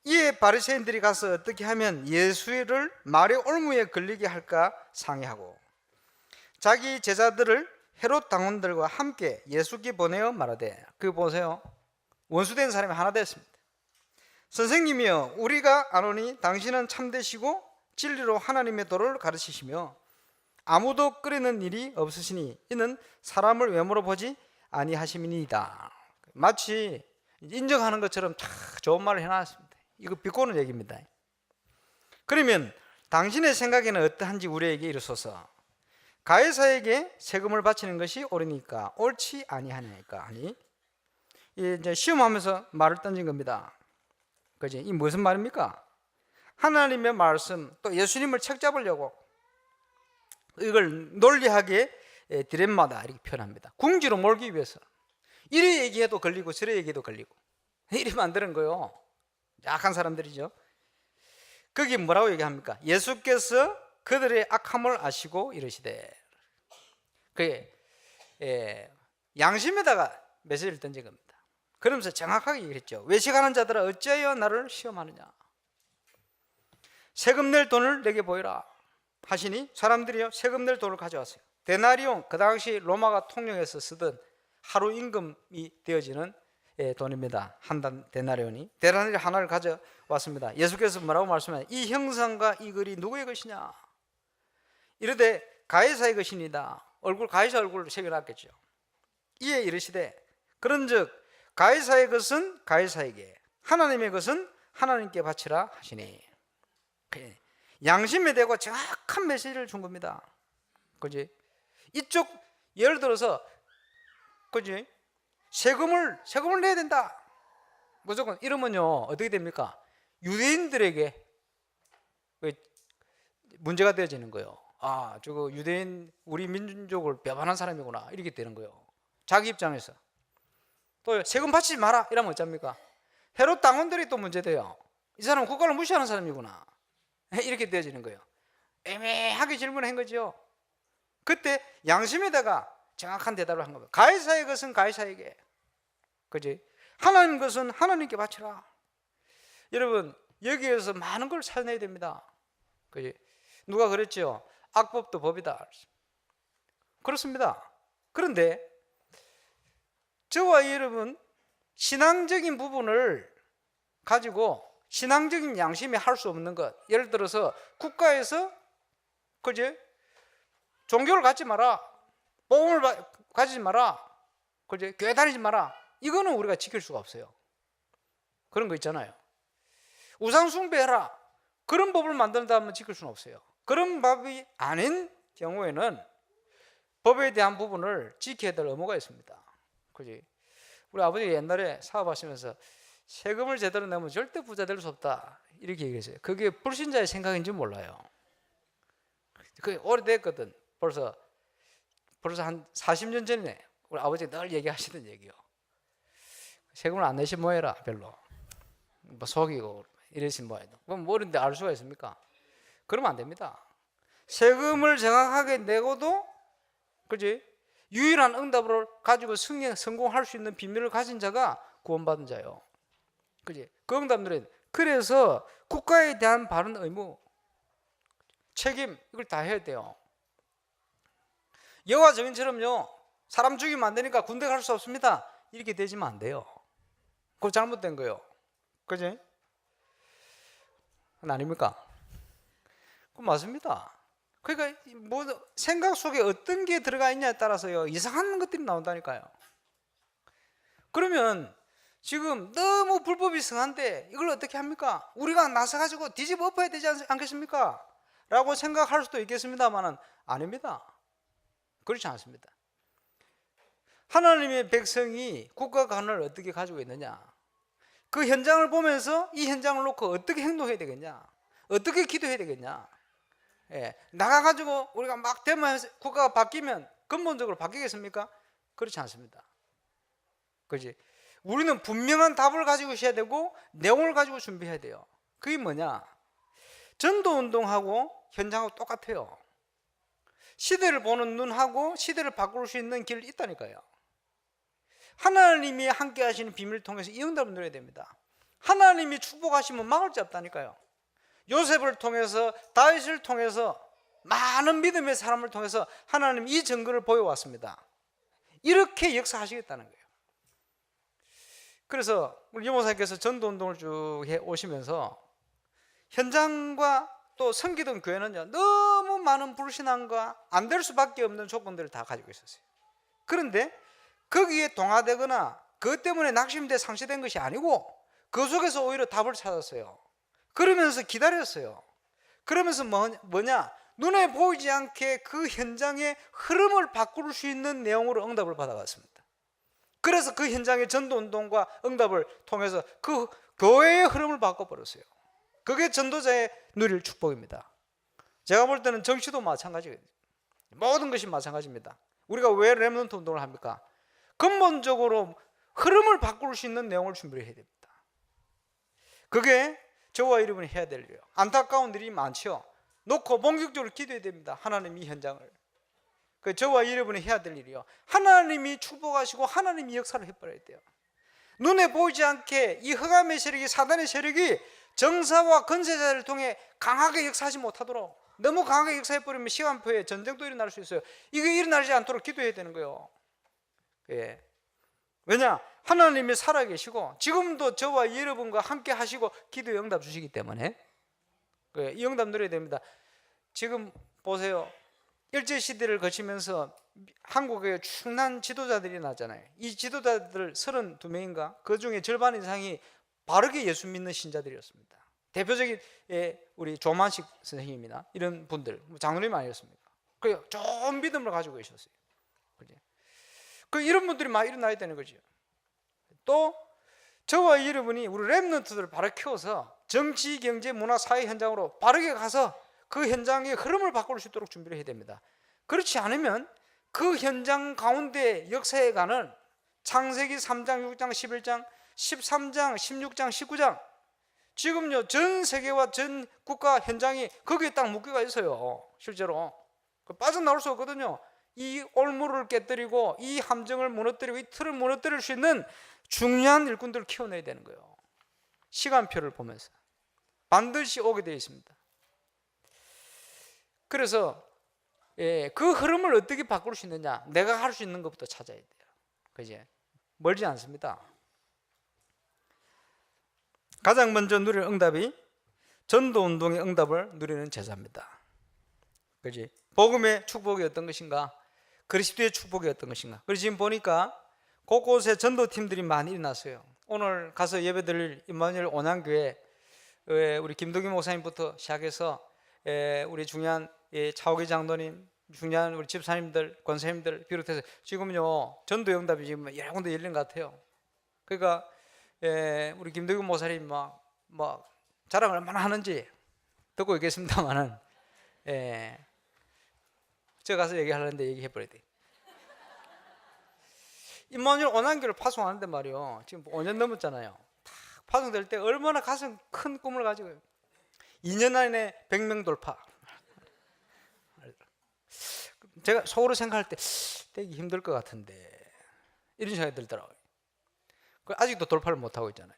B: 이에 바리새인들이 가서 어떻게 하면 예수를 말의 올무에 걸리게 할까 상의하고 자기 제자들을 헤롯 당원들과 함께 예수께 보내어 말하되, 그 보세요, 원수된 사람이 하나 됐습니다. 선생님이여, 우리가 아노니 당신은 참되시고 진리로 하나님의 도를 가르치시며 아무도 끓이는 일이 없으시니 이는 사람을 외모로 보지 아니하심이니이다. 마치 인정하는 것처럼 참 좋은 말을 해놨습니다. 이거 비꼬는 얘기입니다. 그러면 당신의 생각에는 어떠한지 우리에게 이르소서. 가이사에게 세금을 바치는 것이 옳으니까 옳지 아니하니까. 아니, 이제 시험하면서 말을 던진 겁니다. 그지? 이 무슨 말입니까? 하나님의 말씀, 또 예수님을 책잡으려고 이걸 논리하게 디렘마다 이렇게 표현합니다. 궁지로 몰기 위해서 이래 얘기해도 걸리고 저래 얘기해도 걸리고 이래 만드는 거예요. 약한 사람들이죠. 거기 뭐라고 얘기합니까? 예수께서 그들의 악함을 아시고 이러시되, 그게 양심에다가 메시지를 던진 겁니다. 그러면서 정확하게 얘기했죠. 외식하는 자들아 어찌하여 나를 시험하느냐. 세금 낼 돈을 내게 보여라 하시니 사람들이요 세금 낼 돈을 가져왔어요. 데나리온, 그 당시 로마가 통용해서 쓰던 하루 임금이 되어지는 돈입니다. 한 단 데나리온이. 데나리온 하나를 가져왔습니다. 예수께서 뭐라고 말씀하냐? 이 형상과 이 글이 누구의 것이냐? 이르되 가이사의 것이니다. 가이사 얼굴을 새겨놨겠죠. 이에 이르시되 그런즉 가이사의 것은 가이사에게 하나님의 것은 하나님께 바치라 하시니. 양심에 대고 정확한 메시지를 준 겁니다. 그지? 이쪽 예를 들어서 그지? 세금을 내야 된다. 무조건 이러면요 어떻게 됩니까? 유대인들에게 문제가 되어지는 거예요. 아, 저거 유대인 우리 민족을 배반한 사람이구나 이렇게 되는 거예요. 자기 입장에서. 또 세금 바치지 마라 이러면 어쩝니까? 헤롯 당원들이 또 문제돼요. 이 사람은 국가를 무시하는 사람이구나 이렇게 되어지는 거예요. 애매하게 질문한 거죠. 그때 양심에다가 정확한 대답을 한 겁니다. 가이사의 것은 가이사에게, 그지? 하나님 것은 하나님께 바치라. 여러분 여기에서 많은 걸 찾아내야 됩니다. 그지? 누가 그랬죠? 악법도 법이다. 그렇습니다. 그런데 저와 여러분 신앙적인 부분을 가지고 신앙적인 양심이 할 수 없는 것, 예를 들어서 국가에서 그지? 종교를 갖지 마라, 복음을 가지지 마라, 그지? 교회 다니지 마라, 이거는 우리가 지킬 수가 없어요. 그런 거 있잖아요. 우상 숭배해라, 그런 법을 만든다면 지킬 수는 없어요. 그런 법이 아닌 경우에는 법에 대한 부분을 지켜야 될 의무가 있습니다. 그지? 우리 아버지가 옛날에 사업하시면서 세금을 제대로 내면 절대 부자 될 수 없다 이렇게 얘기했어요. 그게 불신자의 생각인지 몰라요. 그게 오래됐거든. 벌써 한 40년 전에 우리 아버지가 늘 얘기하시던 얘기요. 세금을 안 내시면 뭐해라, 별로 뭐 속이고 이러시면 뭐해라. 그럼 뭐인데 알 수가 있습니까? 그러면 안 됩니다. 세금을 정확하게 내고도 그지? 유일한 응답을 가지고 성공할 수 있는 비밀을 가진 자가 구원받은 자요. 그지? 그 응답들은 그래서 국가에 대한 바른 의무, 책임 이걸 다 해야 돼요. 여호와 증인처럼요 사람 죽이면 안 되니까 군대 갈 수 없습니다 이렇게 되지면 안 돼요. 그거 잘못된 거예요. 그지? 그건 아닙니까? 그건 맞습니다. 그러니까 뭐 생각 속에 어떤 게 들어가 있냐에 따라서요 이상한 것들이 나온다니까요. 그러면 지금 너무 불법이 성한데 이걸 어떻게 합니까? 우리가 나서가지고 뒤집어 엎어야 되지 않겠습니까? 라고 생각할 수도 있겠습니다만 아닙니다. 그렇지 않습니다. 하나님의 백성이 국가관을 어떻게 가지고 있느냐, 그 현장을 보면서 이 현장을 놓고 어떻게 행동해야 되겠냐, 어떻게 기도해야 되겠냐, 나가가지고 우리가 막 되면 국가가 바뀌면 근본적으로 바뀌겠습니까? 그렇지 않습니다. 그렇지? 우리는 분명한 답을 가지고 있어야 되고 내용을 가지고 준비해야 돼요. 그게 뭐냐? 전도운동하고 현장하고 똑같아요. 시대를 보는 눈하고 시대를 바꿀 수 있는 길이 있다니까요. 하나님이 함께 하시는 비밀을 통해서 이 응답을 누려야 됩니다. 하나님이 축복하시면 막을 수 없다니까요. 요셉을 통해서, 다윗을 통해서, 많은 믿음의 사람을 통해서 하나님 이 증거를 보여왔습니다. 이렇게 역사하시겠다는 거예요. 그래서 우리 여모사님께서 전도운동을 쭉 해 오시면서 현장과 또 섬기던 교회는요 너무 많은 불신앙과 안 될 수밖에 없는 조건들을 다 가지고 있었어요. 그런데 거기에 동화되거나 그것 때문에 낙심돼 상실된 것이 아니고 그 속에서 오히려 답을 찾았어요. 그러면서 기다렸어요. 그러면서 뭐냐? 눈에 보이지 않게 그 현장의 흐름을 바꿀 수 있는 내용으로 응답을 받아갔습니다. 그래서 그 현장의 전도운동과 응답을 통해서 그 교회의 흐름을 바꿔버렸어요. 그게 전도자의 누릴 축복입니다. 제가 볼 때는 정치도 마찬가지예요. 모든 것이 마찬가지입니다. 우리가 왜 렘넌트 운동을 합니까? 근본적으로 흐름을 바꿀 수 있는 내용을 준비해야 됩니다. 그게 저와 여러분이 해야 될 일이에요. 안타까운 일이 많죠. 놓고 본격적으로 기도해야 됩니다. 하나님 이 현장을. 그 저와 여러분이 해야 될 일이요. 하나님이 축복하시고 하나님이 역사를 해버려야 돼요. 눈에 보이지 않게 이 흑암의 세력이, 사단의 세력이 정사와 권세자를 통해 강하게 역사하지 못하도록, 너무 강하게 역사해버리면 시간표에 전쟁도 일어날 수 있어요. 이게 일어나지 않도록 기도해야 되는 거예요. 예. 왜냐? 하나님이 살아계시고 지금도 저와 여러분과 함께 하시고 기도에 응답 주시기 때문에 이 응답 누려야 됩니다. 지금 보세요. 일제시대를 거치면서 한국의 충난 지도자들이 나잖아요. 이 지도자들 32명인가 그 중에 절반 이상이 바르게 예수 믿는 신자들이었습니다. 대표적인 우리 조만식 선생님이나 이런 분들, 장로님 아니었습니까? 그 좋은 믿음을 가지고 계셨어요. 그 이런 분들이 막 일어나야 되는 거죠. 또 저와 여러분이 우리 렘넌트들을 바로 키워서 정치, 경제, 문화, 사회 현장으로 바르게 가서 그 현장의 흐름을 바꿀 수 있도록 준비를 해야 됩니다. 그렇지 않으면 그 현장 가운데 역사에 가는 창세기 3장, 6장, 11장, 13장, 16장, 19장 지금요 전 세계와 전 국가 현장이 거기에 딱 묶여가 있어요. 실제로 빠져나올 수 없거든요. 이 올무를 깨뜨리고 이 함정을 무너뜨리고 이 틀을 무너뜨릴 수 있는 중요한 일꾼들을 키워내야 되는 거예요. 시간표를 보면서 반드시 오게 되어 있습니다. 그래서 그 흐름을 어떻게 바꿀 수 있느냐, 내가 할 수 있는 것부터 찾아야 돼요. 그지? 멀지 않습니다. 가장 먼저 누릴 응답이 전도운동의 응답을 누리는 제자입니다. 그지? 복음의 축복이 어떤 것인가, 그리스도의 축복이 어떤 것인가. 그래서 지금 보니까 곳곳에 전도팀들이 많이 일어났어요. 오늘 가서 예배드릴 임마누엘 온양교회 우리 김동기 목사님부터 시작해서 우리 중요한 차오기 장로님, 중요한 우리 집사님들, 권사님들 비롯해서 지금요 전도 응답이 지금 여러 군데 열린 것 같아요. 그러니까 우리 김동기 목사님 막 자랑을 얼마나 하는지 듣고 있겠습니다만은 제가 가서 얘기하려는데 얘기해버려야 돼. 임마누엘 온양교를 파송하는데 말이요 지금 5년 넘었잖아요. 다 파송될 때 얼마나 가슴 큰 꿈을 가지고 2년 안에 100명 돌파. 제가 속으로 생각할 때 되게 힘들 것 같은데 이런 생각이 들더라고요. 아직도 돌파를 못하고 있잖아요.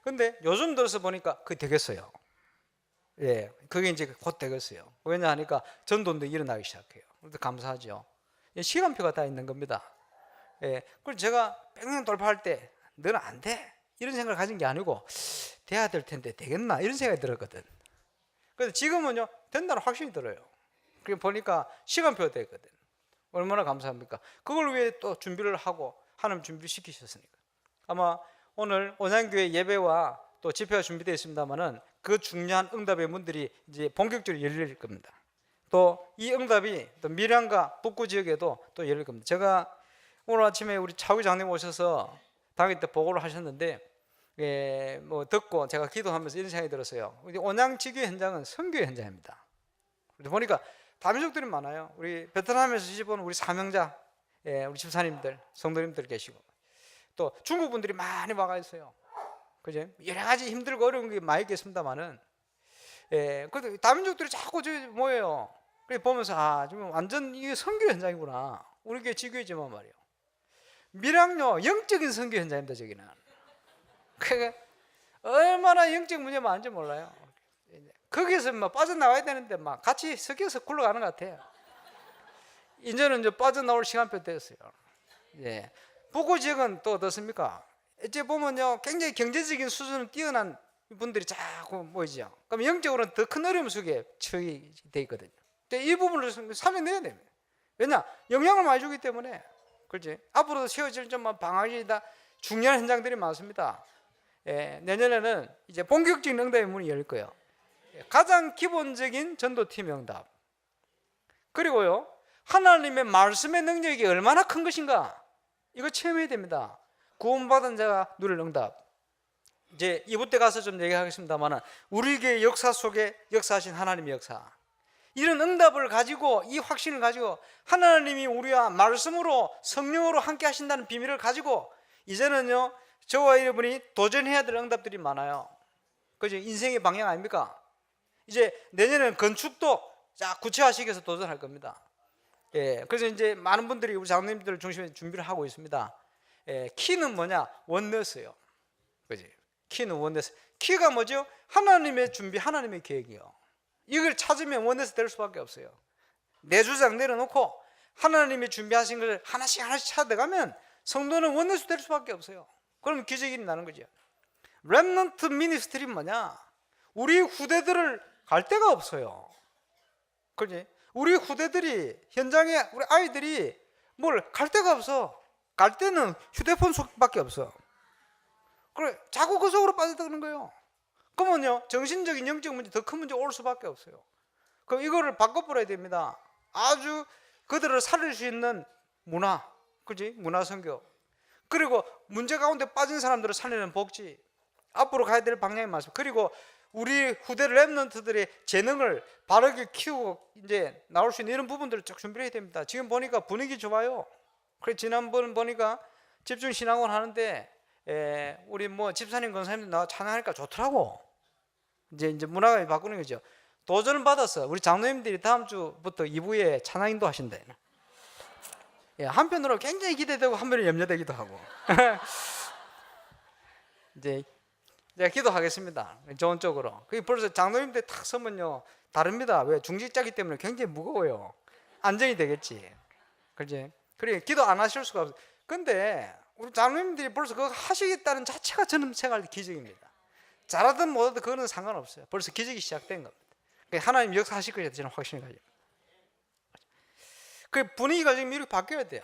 B: 근데 요즘 들어서 보니까 그게 되겠어요. 그게 이제 곧 되겠어요. 왜냐 하니까 전도도 일어나기 시작해요. 그래서 감사하죠. 시간표가 다 있는 겁니다. 그래서 제가 100년 돌파할 때 너는 안 돼 이런 생각을 가진 게 아니고 돼야 될 텐데 되겠나 이런 생각이 들었거든. 그래서 지금은요 된다는 확신이 들어요. 그게 보니까 시간표가 되거든. 얼마나 감사합니까? 그걸 위해 또 준비를 하고 하나님 준비시키셨으니까. 아마 오늘 온양교회 예배와 또 집회가 준비되어 있습니다만은 그 중요한 응답의 문들이 이제 본격적으로 열릴 겁니다. 또 이 응답이 또 밀양과 북구 지역에도 또 열릴 겁니다. 제가 오늘 아침에 우리 차우 장님 오셔서 당일 때 보고를 하셨는데 뭐 듣고 제가 기도하면서 이런 생각이 들었어요. 우리 온양 지교 현장은 선교 현장입니다. 보니까 다민족들이 많아요. 우리 베트남에서 시집온 우리 사명자, 우리 집사님들, 성도님들 계시고 또 중국 분들이 많이 와가 있어요. 그죠? 여러 가지 힘들고 어려운 게 많이 있겠습니다만은, 그래도 다민족들이 자꾸 저기 모여요. 그래 보면서 지금 완전 이게 선교 현장이구나. 우리 교회 지교이지만 말이에요. 밀양요 영적인 선교 현장입니다. 저기는. 그게 얼마나 영적 문제 많은지 몰라요. 거기에서 막 빠져나와야 되는데 막 같이 섞여서 굴러가는 것 같아요. 이제는 이제 빠져나올 시간표 됐어요. 북구 지역은 또 어떻습니까? 이제 보면요 굉장히 경제적인 수준은 뛰어난 분들이 자꾸 모이죠. 그럼 영적으로는 더 큰 어려움 속에 처해 있거든요. 이 부분을 사면내야 됩니다. 왜냐? 영향을 많이 주기 때문에. 그렇지? 앞으로도 세워질 좀 방학이다 중요한 현장들이 많습니다. 내년에는 이제 본격적인 응답의 문이 열릴 거예요. 가장 기본적인 전도팀 응답. 그리고요 하나님의 말씀의 능력이 얼마나 큰 것인가 이거 체험해야 됩니다. 구원받은 자가 누릴 응답. 이제 2부 때 가서 좀 얘기하겠습니다만 우리에게 역사 속에 역사하신 하나님의 역사, 이런 응답을 가지고 이 확신을 가지고 하나님이 우리와 말씀으로 성령으로 함께 하신다는 비밀을 가지고 이제는요 저와 여러분이 도전해야 될 응답들이 많아요. 그죠? 인생의 방향 아닙니까? 이제 내년에는 건축도 구체화시켜서 위해서 도전할 겁니다. 그래서 이제 많은 분들이 우리 장로님들을 중심에 준비를 하고 있습니다. 키는 뭐냐? 원네스예요. 그지? 키는 원네스. 키가 뭐죠? 하나님의 준비, 하나님의 계획이요. 이걸 찾으면 원네스 될 수밖에 없어요. 내 주장 내려놓고 하나님이 준비하신 것을 하나씩 찾아가면 성도는 원네스 될 수밖에 없어요. 그러면 기적이 나는 거죠. 렘넌트 미니스트리 뭐냐? 우리 후대들을 갈 데가 없어요. 그지? 우리 후대들이 현장에 우리 아이들이 뭘 갈 데가 없어. 갈 데는 휴대폰 속밖에 없어. 그래 자꾸 그 속으로 빠져드는 거예요. 그러면요 정신적인 영적 문제 더 큰 문제 올 수밖에 없어요. 그럼 이거를 바꿔버려야 됩니다. 아주 그들을 살릴 수 있는 문화, 그지? 문화 선교. 그리고 문제 가운데 빠진 사람들을 살리는 복지. 앞으로 가야 될 방향의 말씀. 그리고 우리 후대 랩런트들의 재능을 바르게 키우고 이제 나올 수 있는 이런 부분들을 쭉 준비해야 됩니다. 지금 보니까 분위기 좋아요. 그래 지난번 보니까 집중 신앙원 하는데 우리 뭐 집사님 권사님들 나와 찬양하니까 좋더라고. 이제 문화가 바꾸는 거죠. 도전을 받았어. 우리 장로님들이 다음 주부터 2부에 찬양 인도 하신대. 한편으로 굉장히 기대되고 한편으로 염려되기도 하고. 이제 제가 기도하겠습니다. 좋은 쪽으로. 그게 벌써 장로님들 탁 서면요 다릅니다. 왜? 중직자기 때문에 굉장히 무거워요. 안정이 되겠지. 그렇지? 그래 기도 안 하실 수가 없어. 근데 우리 장로님들이 벌써 그거 하시겠다는 자체가 저는 생각할 때 기적입니다. 잘하든 못하든 그거는 상관없어요. 벌써 기적이 시작된 겁니다. 하나님 역사하실 것이다 저는 확신을 가지고. 그 분위기가 지금 이렇게 바뀌어야 돼요.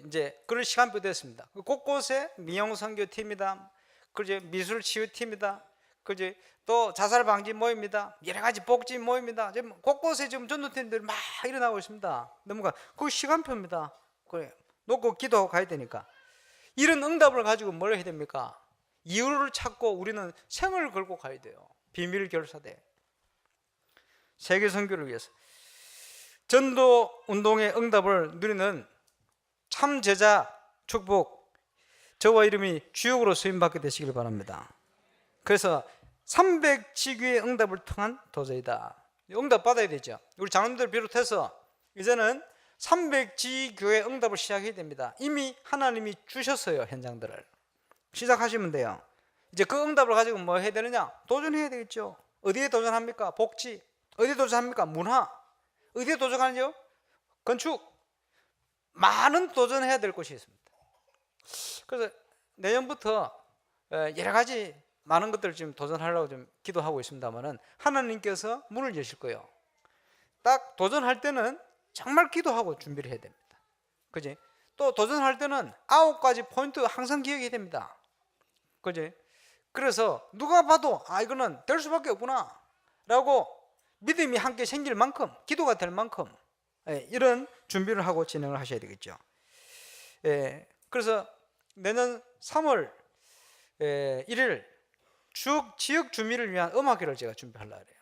B: 이제 그럴 시간표 됐습니다. 곳곳에 미용 선교팀이다, 그제 미술 치유팀이다, 그제 또 자살 방지 모임이다, 여러 가지 복지 모임이다. 지금 곳곳에 지금 전도팀들이 막 일어나고 있습니다. 넘어가 그 시간표입니다. 그래 놓고 기도하고 가야 되니까 이런 응답을 가지고 뭘 해야 됩니까? 이유를 찾고 우리는 생을 걸고 가야 돼요. 비밀 결사대 세계 선교를 위해서 전도 운동의 응답을 누리는 참 제자 축복 저와 이름이 주역으로 쓰임받게 되시길 바랍니다. 그래서 300지교의 응답을 통한 도저이다. 응답 받아야 되죠. 우리 장로님들 비롯해서 이제는 300지교의 응답을 시작해야 됩니다. 이미 하나님이 주셨어요. 현장들을 시작하시면 돼요. 이제 그 응답을 가지고 뭐 해야 되느냐? 도전해야 되겠죠. 어디에 도전합니까? 복지. 어디에 도전합니까? 문화. 어디에 도전하죠? 건축. 많은 도전해야 될 곳이 있습니다. 그래서 내년부터 여러 가지 많은 것들을 지금 도전하려고 좀 기도하고 있습니다만은 하나님께서 문을 여실 거예요. 딱 도전할 때는 정말 기도하고 준비를 해야 됩니다. 그지? 또 도전할 때는 9가지 포인트 항상 기억해야 됩니다. 그지? 그래서 누가 봐도 이거는 될 수밖에 없구나 라고 믿음이 함께 생길 만큼 기도가 될 만큼 이런 준비를 하고 진행을 하셔야 되겠죠. 그래서 내년 3월 1일 지역 주민을 위한 음악회를 제가 준비하려고 해요.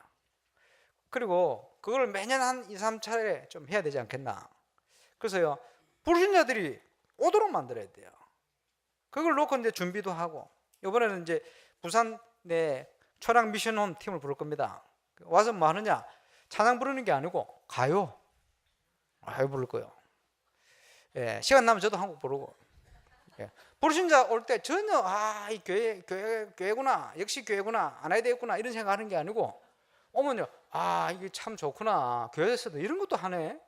B: 그리고 그걸 매년 한 2, 3차례 좀 해야 되지 않겠나. 그래서요 불신자들이 오도록 만들어야 돼요. 그걸 놓고 이제 준비도 하고 이번에는 이제 부산 내 초량 미션홈 팀을 부를 겁니다. 와서 뭐 하느냐? 찬양 부르는 게 아니고 가요 부를 거예요. 시간 나면 저도 한 곡 부르고. 불신자 올 때 전혀 이 교회구나, 역시 교회구나, 안 해야 되겠구나 이런 생각하는 게 아니고 오면요 이게 참 좋구나, 교회에서도 이런 것도 하네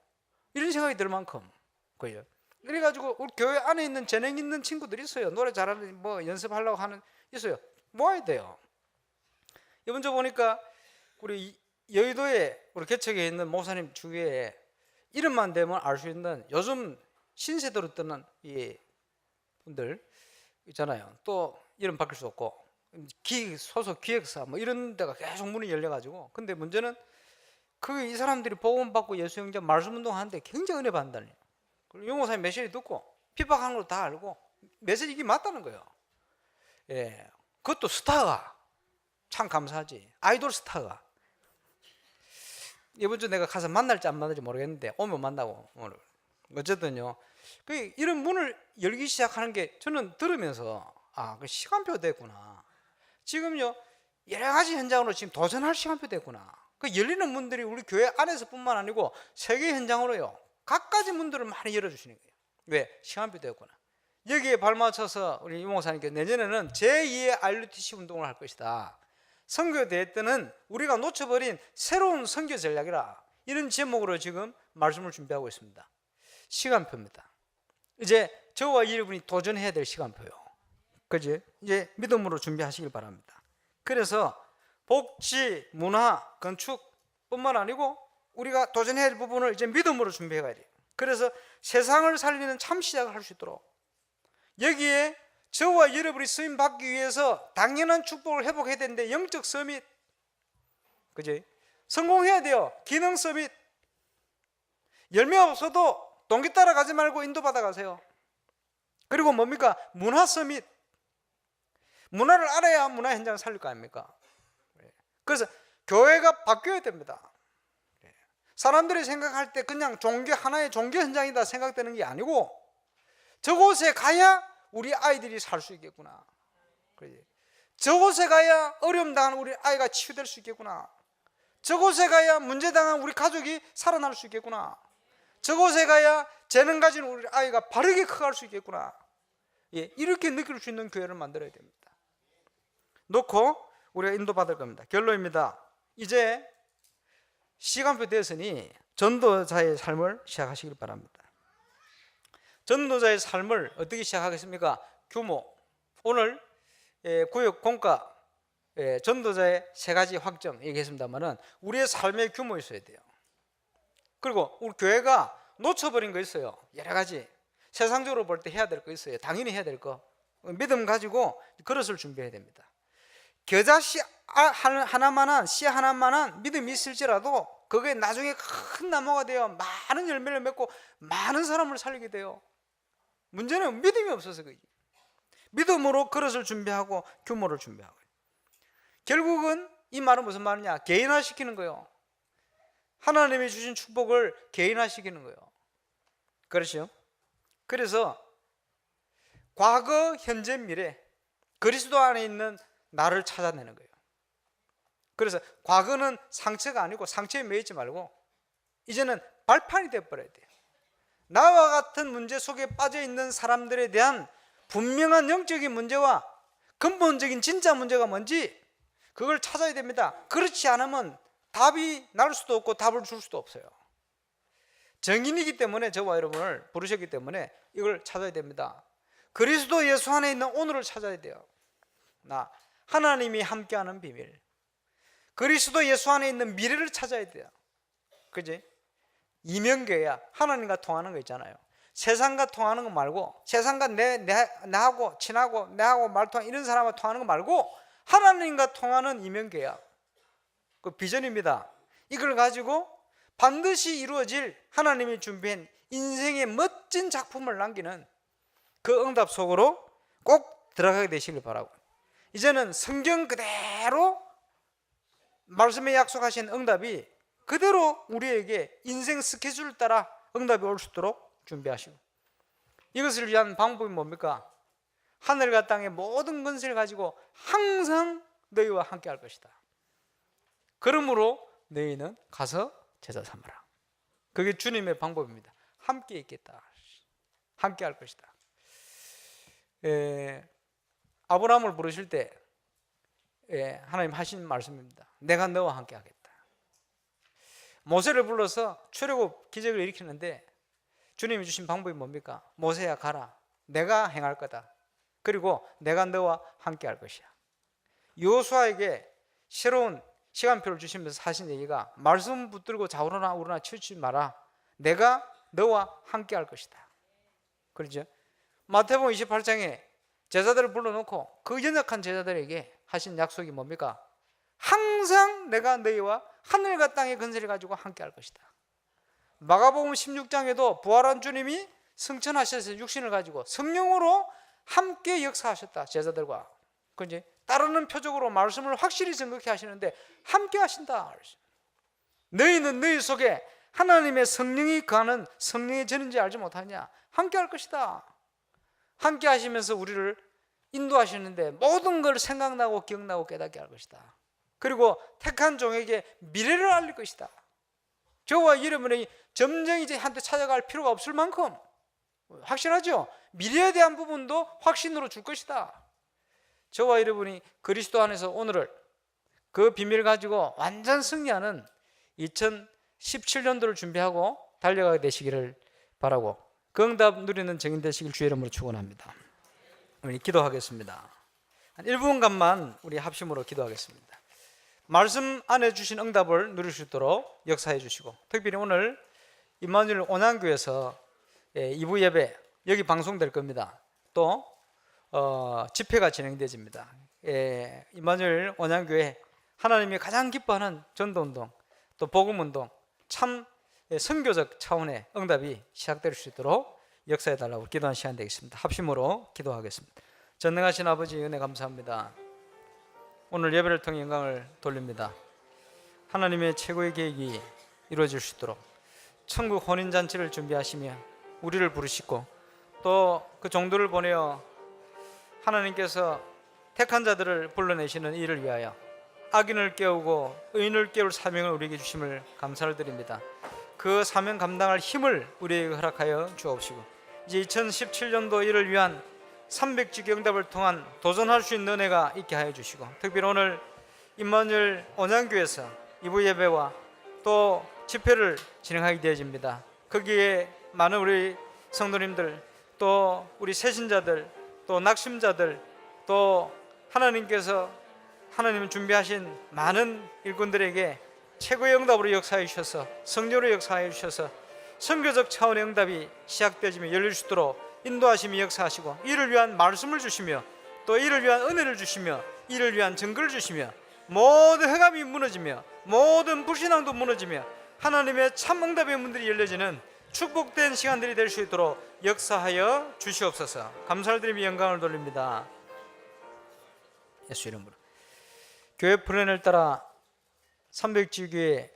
B: 이런 생각이 들 만큼 그래요. 그래가지고 우리 교회 안에 있는 재능 있는 친구들이 있어요. 노래 잘하는 뭐 연습하려고 하는 있어요. 모아야 돼요. 이번 주 보니까 우리 여의도에 우리 개척에 있는 목사님 주위에 이름만 대면 알 수 있는 요즘 신세대로 뜨는 이 분들 있잖아요. 또 이름 바뀔 수 없고 소속 기획사 뭐 이런 데가 계속 문이 열려가지고 근데 문제는 이 사람들이 복음 받고 예수 영접 말씀 운동하는데 굉장히 은혜 받는다니. 그리고 용 목사님 메시지 듣고 핍박하는 걸 다 알고 메시지 이게 맞다는 거예요. 그것도 스타가 참 감사하지. 아이돌 스타가 이번 주 내가 가서 만날지 안 만날지 모르겠는데 오면 만나고 오늘 어쨌든요. 이런 문을 열기 시작하는 게 저는 들으면서 그 시간표 됐구나. 지금요 여러 가지 현장으로 지금 도전할 시간표 됐구나. 그 열리는 문들이 우리 교회 안에서뿐만 아니고 세계 현장으로요 각가지 문들을 많이 열어주시는 거예요. 왜? 시간표 됐구나. 여기에 발맞춰서 우리 유 목사님께 내년에는 제2의 RUTC 운동을 할 것이다. 선교대회 때는 우리가 놓쳐버린 새로운 선교 전략이라 이런 제목으로 지금 말씀을 준비하고 있습니다. 시간표입니다. 이제 저와 여러분이 도전해야 될 시간표요. 그지? 이제 믿음으로 준비하시길 바랍니다. 그래서 복지, 문화, 건축뿐만 아니고 우리가 도전해야 할 부분을 이제 믿음으로 준비해 가야 돼요. 그래서 세상을 살리는 참 시작을 할 수 있도록 여기에 저와 여러분이 쓰임 받기 위해서 당연한 축복을 회복해야 되는데 영적 서밋, 그지? 성공해야 돼요. 기능 서밋. 열매 없어도 동기 따라가지 말고 인도받아 가세요. 그리고 뭡니까? 문화 서밋. 문화를 알아야 문화 현장을 살릴 거 아닙니까? 그래서 교회가 바뀌어야 됩니다. 사람들이 생각할 때 그냥 종교 하나의 종교 현장이다 생각되는 게 아니고 저곳에 가야 우리 아이들이 살 수 있겠구나. 저곳에 가야 어려움 당한 우리 아이가 치유될 수 있겠구나. 저곳에 가야 문제 당한 우리 가족이 살아날 수 있겠구나. 저곳에 가야 재능 가진 우리 아이가 바르게 커갈 수 있겠구나. 이렇게 느낄 수 있는 교회를 만들어야 됩니다. 놓고 우리가 인도받을 겁니다. 결론입니다. 이제 시간표 되었으니 전도자의 삶을 시작하시길 바랍니다. 전도자의 삶을 어떻게 시작하겠습니까? 규모. 오늘 구역 공과 전도자의 세 가지 확정 얘기했습니다만은 우리의 삶의 규모 있어야 돼요. 그리고 우리 교회가 놓쳐버린 거 있어요. 여러 가지 세상적으로 볼 때 해야 될 거 있어요. 당연히 해야 될 거. 믿음 가지고 그릇을 준비해야 됩니다. 겨자 씨 하나만한 씨 하나만한 믿음이 있을지라도 그게 나중에 큰 나무가 되어 많은 열매를 맺고 많은 사람을 살리게 돼요. 문제는 믿음이 없어서 그지. 믿음으로 그릇을 준비하고 규모를 준비하고. 결국은 이 말은 무슨 말이냐? 개인화시키는 거예요. 하나님이 주신 축복을 개인화시키는 거예요. 그렇죠? 그래서 과거, 현재, 미래 그리스도 안에 있는 나를 찾아내는 거예요. 그래서 과거는 상처가 아니고 상처에 매이지 말고 이제는 발판이 되어버려야 돼요. 나와 같은 문제 속에 빠져있는 사람들에 대한 분명한 영적인 문제와 근본적인 진짜 문제가 뭔지 그걸 찾아야 됩니다. 그렇지 않으면 답이 날 수도 없고 답을 줄 수도 없어요. 정인이기 때문에 저와 여러분을 부르셨기 때문에 이걸 찾아야 됩니다. 그리스도 예수 안에 있는 오늘을 찾아야 돼요. 하나님이 함께하는 비밀, 그리스도 예수 안에 있는 미래를 찾아야 돼요. 그지? 이면교회야. 하나님과 통하는 거 있잖아요. 세상과 통하는 거 말고, 세상과 나하고 친하고 내하고 말통하는 이런 사람과 통하는 거 말고 하나님과 통하는 이면교회야. 그 비전입니다. 이걸 가지고 반드시 이루어질 하나님이 준비한 인생의 멋진 작품을 남기는 그 응답 속으로 꼭 들어가게 되시길 바라고, 이제는 성경 그대로 말씀에 약속하신 응답이 그대로 우리에게 인생 스케줄을 따라 응답이 올 수 있도록 준비하시고, 이것을 위한 방법이 뭡니까? 하늘과 땅의 모든 권세를 가지고 항상 너희와 함께 할 것이다. 그러므로 너희는 가서 제자 삼아라. 그게 주님의 방법입니다. 함께 있겠다. 함께 할 것이다. 아브라함을 부르실 때 하나님 하신 말씀입니다. 내가 너와 함께 하겠다. 모세를 불러서 출애굽 기적을 일으키는데 주님이 주신 방법이 뭡니까? 모세야 가라. 내가 행할 거다. 그리고 내가 너와 함께 할 것이야. 여호수아에게 새로운 시간표를 주시면서 하신 얘기가 말씀 붙들고 좌우로나 우로나 치우치지 마라. 내가 너와 함께 할 것이다. 그렇죠? 마태복음 28장에 제자들을 불러놓고 그 연약한 제자들에게 하신 약속이 뭡니까? 항상 내가 너희와 하늘과 땅의 권세를 가지고 함께 할 것이다. 마가복음 16장에도 부활한 주님이 승천하셔서 육신을 가지고 성령으로 함께 역사하셨다. 제자들과. 그런지 따르는 표적으로 말씀을 확실히 증거케 하시는데 함께 하신다. 너희는 너희 속에 하나님의 성령이 거하는 성령의 전인지 알지 못하냐? 함께 할 것이다. 함께 하시면서 우리를 인도하시는데 모든 걸 생각나고 기억나고 깨닫게 할 것이다. 그리고 택한 종에게 미래를 알릴 것이다. 저와 여러분이 점점 이제 한테 찾아갈 필요가 없을 만큼 확실하죠? 미래에 대한 부분도 확신으로 줄 것이다. 저와 여러분이 그리스도 안에서 오늘을 그 비밀 가지고 완전 승리하는 2017년도를 준비하고 달려가게 되시기를 바라고, 그 응답 누리는 증인 되시길 주의 이름으로 축원합니다. 우리 기도하겠습니다. 한 1분간만 우리 합심으로 기도하겠습니다. 말씀 안에 주신 응답을 누릴 수 있도록 역사해 주시고, 특별히 오늘 임마누엘 온양교에서 2부 예배 여기 방송될 겁니다. 또 집회가 진행되집니다. 임마누엘 온양교회 하나님이 가장 기뻐하는 전도운동, 또 복음운동, 참 선교적 차원의 응답이 시작될 수 있도록 역사해 달라고 기도하는 시간 되겠습니다. 합심으로 기도하겠습니다. 전능하신 아버지, 은혜 감사합니다. 오늘 예배를 통해 영광을 돌립니다. 하나님의 최고의 계획이 이루어질 수 있도록 천국 혼인잔치를 준비하시며 우리를 부르시고, 또 그 종들을 보내어 하나님께서 택한 자들을 불러내시는 일을 위하여 악인을 깨우고 의인을 깨울 사명을 우리에게 주심을 감사를 드립니다. 그 사명 감당할 힘을 우리에게 허락하여 주옵시고, 이제 2017년도 이를 위한 300주기 응답을 통한 도전할 수 있는 은혜가 있게 하여 주시고, 특별히 오늘 임마누엘 온양교에서 2부 예배와 또 집회를 진행하게 되어집니다. 거기에 많은 우리 성도님들, 또 우리 새신자들, 또 낙심자들, 또 하나님께서 하나님 준비하신 많은 일꾼들에게 최고의 응답으로 역사해 주셔서, 성령으로 역사해 주셔서 선교적 차원의 응답이 시작되어지며 열릴 수 있도록 인도하시며 역사하시고, 이를 위한 말씀을 주시며, 또 이를 위한 은혜를 주시며, 이를 위한 증거를 주시며, 모든 흑암이 무너지며 모든 불신앙도 무너지며 하나님의 참 응답의 문들이 열려지는 축복된 시간들이 될 수 있도록 역사하여 주시옵소서. 감사를 드리며 영광을 돌립니다. 예수 이름으로. 교회 플랜을 따라 300주교의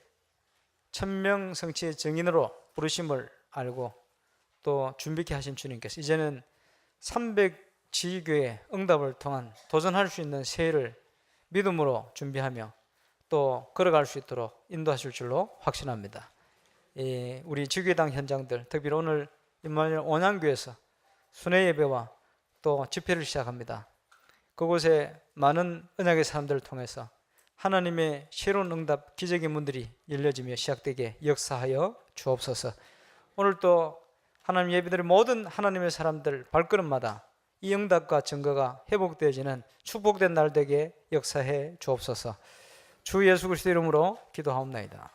B: 1000명 성취의 증인으로 부르심을 알고 또 준비케 하신 주님께서 이제는 300지교의 응답을 통한 도전할 수 있는 새해를 믿음으로 준비하며 또 걸어갈 수 있도록 인도하실 줄로 확신합니다. 우리 지교당 현장들, 특별히 오늘 임마누엘 온양교에서 순회 예배와 또 집회를 시작합니다. 그곳에 많은 언약의 사람들을 통해서 하나님의 새로운 응답, 기적의 문들이 열려지며 시작되게 역사하여 주옵소서. 오늘 또 하나님 예배드린 모든 하나님의 사람들 발걸음마다 이 응답과 증거가 회복되어지는 축복된 날 되게 역사해 주옵소서. 주 예수 그리스도 이름으로 기도하옵나이다.